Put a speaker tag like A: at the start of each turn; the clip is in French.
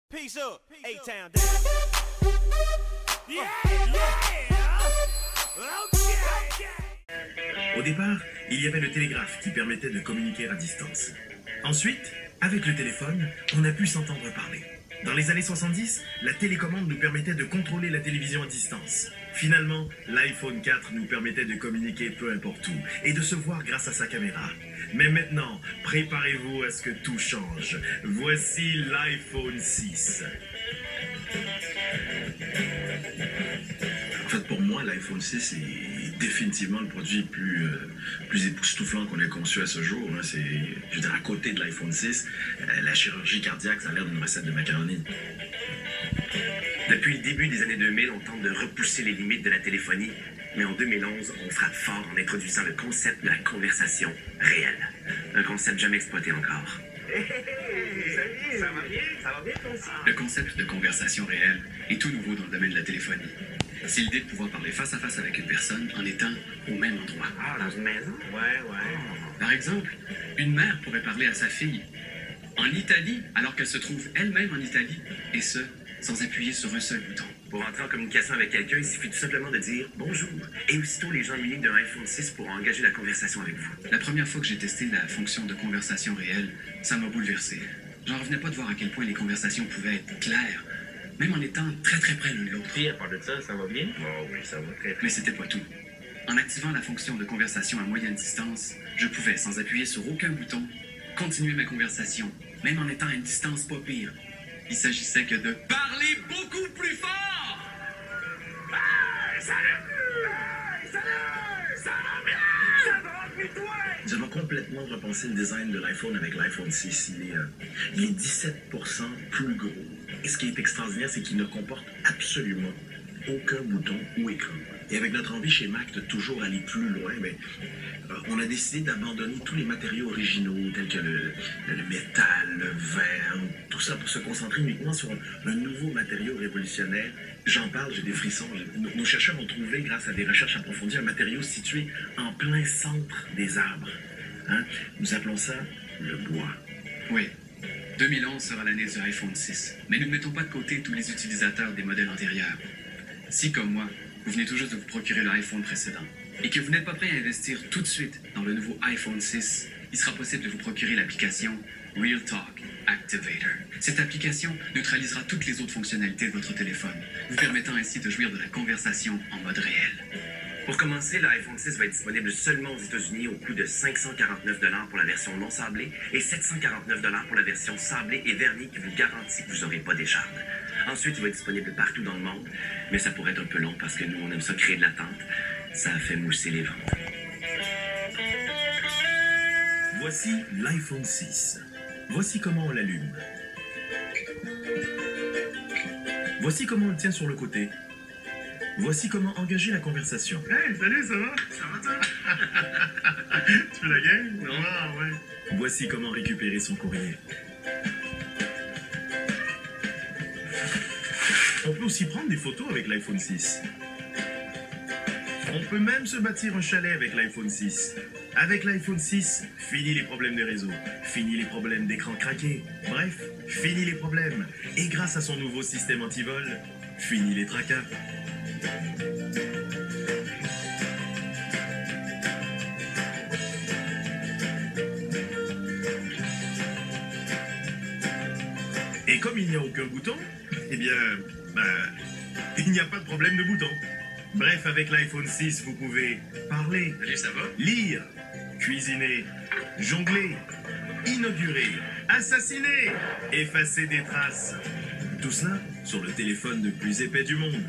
A: Peace up, A-Town down. Yeah,
B: Au départ, il y avait le télégraphe qui permettait de communiquer à distance. Ensuite, avec le téléphone, on a pu s'entendre parler. Dans les années 70, la télécommande nous permettait de contrôler la télévision à distance. Finalement, l'iPhone 4 nous permettait de communiquer peu importe où et de se voir grâce à sa caméra. Mais maintenant, préparez-vous à ce que tout change. Voici l'iPhone 6.
C: En fait, pour moi, l'iPhone 6 est définitivement le produit plus époustouflant qu'on ait conçu à ce jour. Je veux dire, à côté de l'iPhone 6, la chirurgie cardiaque, ça a l'air d'une recette de macaroni.
D: Depuis le début des années 2000, on tente de repousser les limites de la téléphonie, mais en 2011, on frappe fort en introduisant le concept de la conversation réelle. Un concept jamais exploité encore.
E: Ça va bien toi aussi?
F: Le concept de conversation réelle est tout nouveau dans le domaine de la téléphonie. C'est l'idée de pouvoir parler face à face avec une personne en étant au même endroit.
E: Ah, dans une maison? Ouais.
F: Par exemple, une mère pourrait parler à sa fille en Italie alors qu'elle se trouve elle-même en Italie, et ce, sans appuyer sur un seul bouton.
D: Pour entrer en communication avec quelqu'un, il suffit tout simplement de dire « bonjour ». Et aussitôt, les gens munis d'un iPhone 6 pourront engager la conversation avec vous.
F: La première fois que j'ai testé la fonction de conversation réelle, ça m'a bouleversé. J'en revenais pas de voir à quel point les conversations pouvaient être claires, même en étant très très près l'un de l'autre.
E: Puis, à part de ça va bien? Oh oui, ça va très bien.
F: Mais c'était pas tout. En activant la fonction de conversation à moyenne distance, je pouvais, sans appuyer sur aucun bouton, continuer ma conversation, même en étant à une distance pas pire. Il s'agissait que de parler beaucoup plus fort!
B: Nous avons complètement repensé le design de l'iPhone avec l'iPhone 6. Il est 17% plus gros. Et ce qui est extraordinaire, c'est qu'il ne comporte absolument aucun bouton ou écran. Et avec notre envie chez Mac de toujours aller plus loin, on a décidé d'abandonner tous les matériaux originaux, tels que le métal, le verre, tout ça pour se concentrer uniquement sur un nouveau matériau révolutionnaire. J'en parle, j'ai des frissons. Nos chercheurs ont trouvé, grâce à des recherches approfondies, un matériau situé en plein centre des arbres. Nous appelons ça le bois.
F: Oui, 2011 sera l'année du iPhone 6. Mais nous ne mettons pas de côté tous les utilisateurs des modèles antérieurs. Si, comme moi, vous venez tout juste de vous procurer l'iPhone précédent et que vous n'êtes pas prêt à investir tout de suite dans le nouveau iPhone 6, il sera possible de vous procurer l'application Real Talk Activator. Cette application neutralisera toutes les autres fonctionnalités de votre téléphone, vous permettant ainsi de jouir de la conversation en mode réel.
D: Pour commencer, l'iPhone 6 va être disponible seulement aux États-Unis au coût de 549 $ pour la version non sablée et 749 $ pour la version sablée et vernie qui vous garantit que vous n'aurez pas d'écharpe. Ensuite, il va être disponible partout dans le monde, mais ça pourrait être un peu long parce que nous, on aime ça créer de l'attente. Ça a fait mousser les ventes.
B: Voici l'iPhone 6. Voici comment on l'allume. Voici comment on le tient sur le côté. Voici comment engager la conversation.
C: Hey, salut, ça va? Ça va, toi? Tu fais la game? Non. Ah, ouais.
B: Voici comment récupérer son courrier. On peut aussi prendre des photos avec l'iPhone 6. On peut même se bâtir un chalet avec l'iPhone 6. Avec l'iPhone 6, fini les problèmes de réseau, fini les problèmes d'écran craqué, bref, fini les problèmes. Et grâce à son nouveau système anti-vol, fini les tracas. Et comme il n'y a aucun bouton, eh bien, il n'y a pas de problème de bouton. Bref, avec l'iPhone 6, vous pouvez parler,
F: Salut, ça va?
B: lire, cuisiner, jongler, inaugurer, assassiner, effacer des traces. Tout cela sur le téléphone le plus épais du monde.